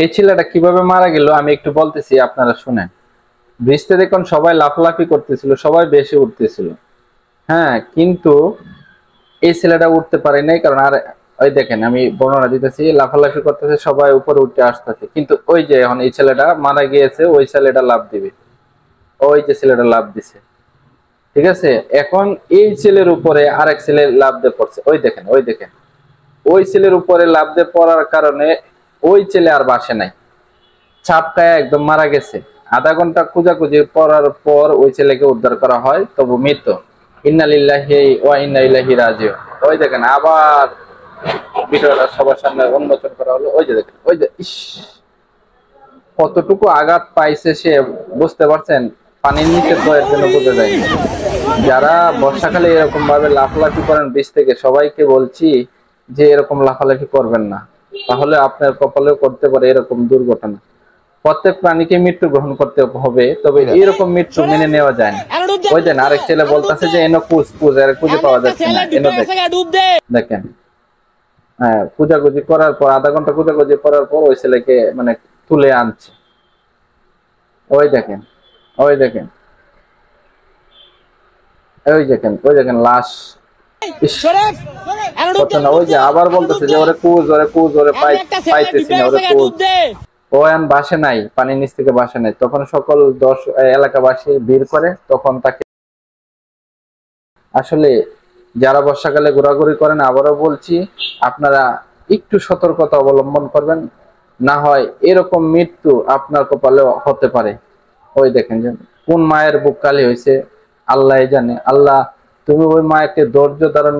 এই ছেলেটা কিভাবে মারা গেল আমি একটু বলতেছি, আপনারা শুনেন। বৃষ্টিতে দেখুন সবাই লাফালাফি করতেছিল, সবাই বেশি উঠতেছিল, হ্যাঁ, কিন্তু এই ছেলেটা উঠতে পারে নাই, কারণ আর ওই দেখেন আমি বর্ণনা দিতেছি, লাফালাফি করতেছে, সবাই উপরে উঠে আসতেছে, কিন্তু ওই যে এখন এই ছেলেটা মারা গিয়েছে, ওই ছেলেটা লাফ দিবে, ওই যে ছেলেটা লাফ দিছে, ঠিক আছে। এখন এই ছেলের উপরে আরেক ছেলে লাফ দিয়ে পড়ছে, ওই দেখেন, ওই দেখেন, ওই ছেলের উপরে লাফ দিয়ে পড়ার কারণে ওই ছেলে আর বাসে নাই, চাপকায় একদম মারা গেছে। আধা ঘন্টা খোঁজাখুঁজি করার পর ওই ছেলেকে উদ্ধার করা হয়, তবু মৃত। ইন্না লিল্লাহি ওয়া ইন্না ইলাইহি রাজিউন। ওই দেখেন আবার ভিডিওটা সবার সামনে উন্মোচন করা হলো, ওই যে দেখেন, ওই যে ইস, কতটুকু আঘাত পাইছে সে, বুঝতে পারছেন? পানির নিচে তো এর জন্য বোঝা যায় না। যারা বর্ষাকালে এরকম ভাবে লাফালাফি করেন বীজ থেকে, সবাইকে বলছি যে এরকম লাফালাফি করবেন না, তাহলে আপনার কপালেও করতে পারে এরকম দুর্ঘটনা। প্রত্যেক প্রাণীকে মৃত্যু গ্রহণ করতে হবে, তবে এরকম মৃত্যু মেনে নেওয়া যায় না। ওই দেন আরেক ছেলে বলতেছে যে এনো কুজ কুজ, আর খুঁজে পাওয়া যাচ্ছে না, এনো দেখেন। হ্যাঁ, খোঁজাখুঁজি করার পর, আধা ঘন্টা খোঁজাখুঁজি করার পর ওই ছেলেকে মানে তুলে আনছে। ওই দেখেন, ওই দেখেন, ওই দেখেন, ওই দেখেন লাশ। ওই যে আবার বলতেছে যে ওরে কুজ, ওরে কুজ, ওরে পাইতেছি না, ওরে কুজ। ও এখন বাসে নাই, পানির নিচ থেকে বাসে নাই, তখন সকল এলাকাবাসী ভিড় করে, তখন তাকে আসলে যারা বর্ষাকালে ঘোরাঘুরি করেন, আবারও বলছি আপনারা একটু সতর্কতা অবলম্বন করবেন, না হয় এরকম মৃত্যু আপনার কপালে হতে পারে। ওই দেখেন যে কোন মায়ের বুক কালি হয়েছে আল্লাহ জানে। আল্লাহ তুমি ওই মায়েরকে ধৈর্য ধারণ